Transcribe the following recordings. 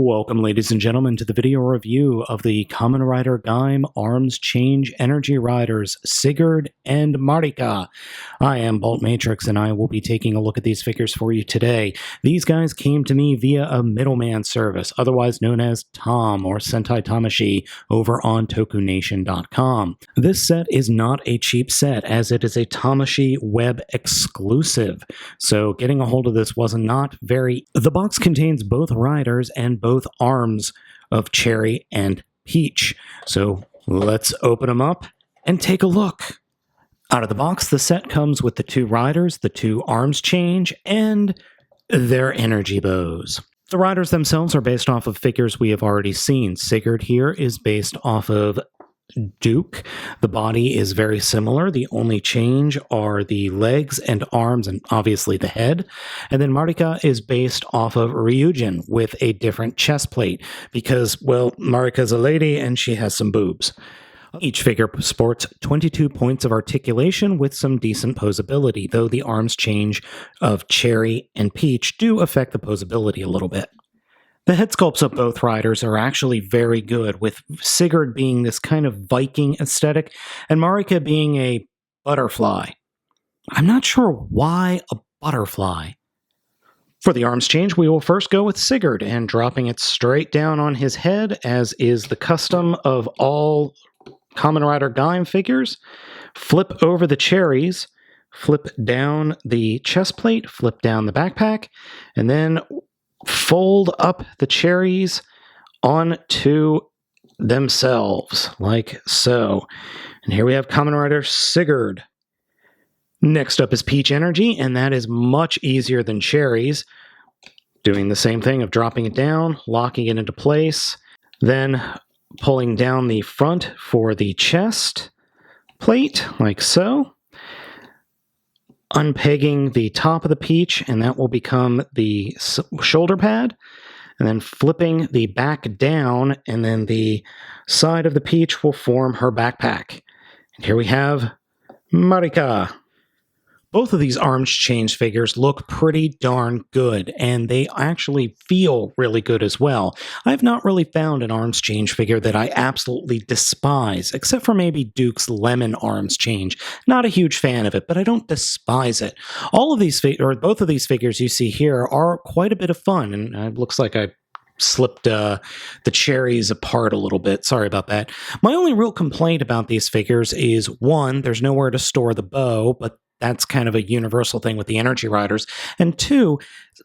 Welcome, ladies and gentlemen, to the video review of the Kamen Rider Gaim Arms Change Energy Riders Sigurd and Marika. I am Baltmatrix, and I will be taking a look at these figures for you today. These guys came to me via a middleman service, otherwise known as Tom or Sentai Tamashi, over on TokuNation.com. This set is not a cheap set, as it is a Tamashi web exclusive, so getting a hold of this was not very... The box contains both riders and both arms of Cherry and Peach. So let's open them up and take a look. Out of the box, the set comes with the two riders, the two arms change, and their energy bows. The riders themselves are based off of figures we have already seen. Sigurd here is based off of Duke. The body is very similar. The only change are the legs and arms and obviously the head. And then Marika is based off of Ryujin with a different chest plate because, well, Marika's a lady and she has some boobs. Each figure sports 22 points of articulation with some decent posability, though the arms change of Cherry and Peach do affect the posability a little bit. The head sculpts of both riders are actually very good, with Sigurd being this kind of Viking aesthetic, and Marika being a butterfly. I'm not sure why a butterfly. For the arms change, we will first go with Sigurd, and dropping it straight down on his head, as is the custom of all Kamen Rider Gaim figures. Flip over the cherries, flip down the chest plate, flip down the backpack, and then fold up the cherries onto themselves, like so. And here we have Kamen Rider Sigurd. Next up is Peach Energy, and that is much easier than cherries. Doing the same thing of dropping it down, locking it into place, then pulling down the front for the chest plate, like so. Unpegging the top of the Peach, and that will become the shoulder pad, and then flipping the back down, and then the side of the Peach will form her backpack. And here we have Marika. Both of these arms change figures look pretty darn good, and they actually feel really good as well. I've not really found an arms change figure that I absolutely despise, except for maybe Duke's Lemon arms change. Not a huge fan of it, but I don't despise it. All of these both of these figures you see here are quite a bit of fun, and it looks like I slipped the cherries apart a little bit. Sorry about that. My only real complaint about these figures is, one, there's nowhere to store the bow, but that's kind of a universal thing with the Energy Riders. And two,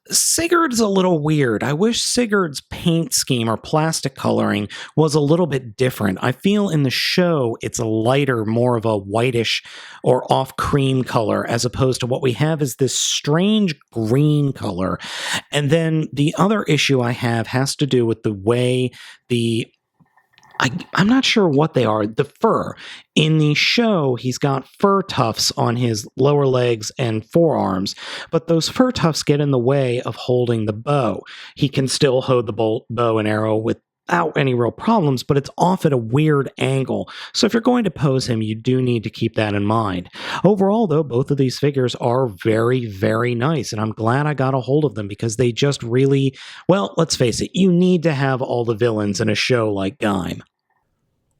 Sigurd's a little weird. I wish Sigurd's paint scheme or plastic coloring was a little bit different. I feel in the show it's a lighter, more of a whitish or off cream color, as opposed to what we have is this strange green color. And then the other issue I have has to do with the way I'm not sure what they are. The fur. In the show, he's got fur tufts on his lower legs and forearms, but those fur tufts get in the way of holding the bow. He can still hold the bow and arrow without any real problems, but it's off at a weird angle. So if you're going to pose him, you do need to keep that in mind. Overall, though, both of these figures are very, very nice, and I'm glad I got a hold of them because they just really, well, let's face it, you need to have all the villains in a show like Gaim.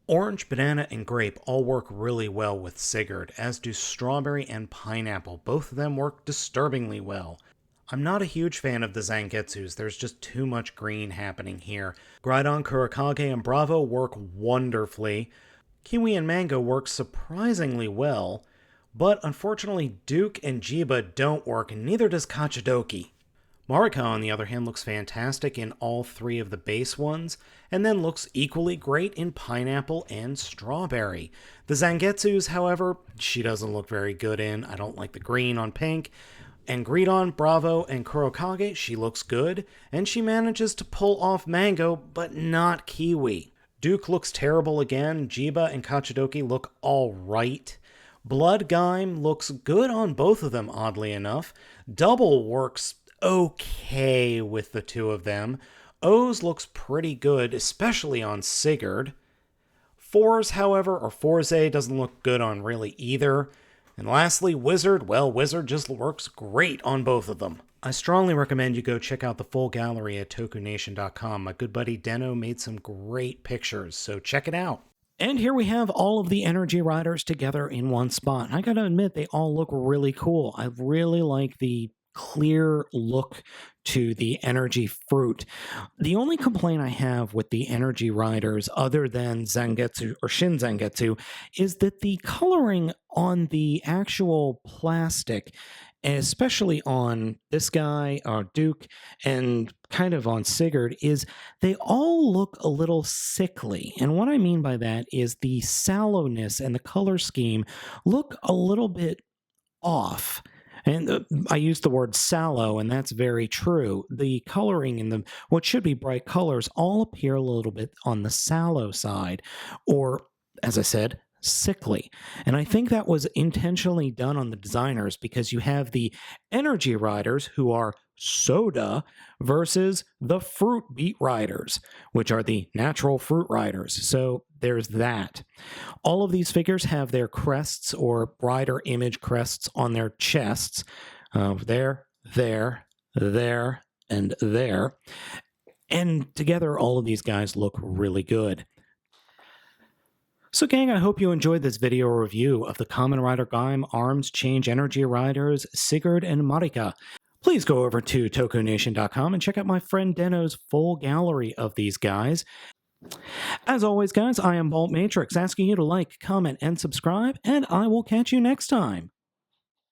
Orange, banana, and grape all work really well with Sigurd, as do strawberry and pineapple. Both of them work disturbingly well. I'm not a huge fan of the Zangetsus. There's just too much green happening here. Groudon, Kurokage, and Bravo work wonderfully. Kiwi and Mango work surprisingly well, but unfortunately Duke and Jiba don't work, and neither does Kachidoki. Marika, on the other hand, looks fantastic in all three of the base ones, and then looks equally great in pineapple and strawberry. The Zangetsus, however, she doesn't look very good in. I don't like the green on pink. And Groudon, Bravo, and Kurokage, she looks good, and she manages to pull off Mango, but not Kiwi. Duke looks terrible again. Jiba and Kachidoki look alright. Blood Gaim looks good on both of them, oddly enough. Double works okay with the two of them. O's looks pretty good, especially on Sigurd. Fours, however, or Forze doesn't look good on really either. And lastly, Wizard, well, Wizard just works great on both of them. I strongly recommend you go check out the full gallery at tokunation.com. My good buddy Deno made some great pictures, so check it out. And here we have all of the energy riders together in one spot. I gotta admit, they all look really cool. I really like the clear look to the energy fruit. The only complaint I have with the energy riders, other than Zangetsu or Shin Zangetsu, is that the coloring on the actual plastic, especially on this guy, Duke, and kind of on Sigurd, is they all look a little sickly. And what I mean by that is the sallowness and the color scheme look a little bit off. And I use the word sallow, and that's very true. The coloring in the what should be bright colors all appear a little bit on the sallow side, or, as I said, sickly. And I think that was intentionally done on the designers because you have the energy riders who are soda versus the fruit beet riders, which are the natural fruit riders. So there's that. All of these figures have their crests or rider image crests on their chests. There, and there. And together, all of these guys look really good. So gang, I hope you enjoyed this video review of the Kamen Rider Gaim Arms Change Energy Riders Sigurd and Marika. Please go over to tokunation.com and check out my friend Deno's full gallery of these guys. As always, guys, I am Baltmatrix, asking you to like, comment, and subscribe, and I will catch you next time.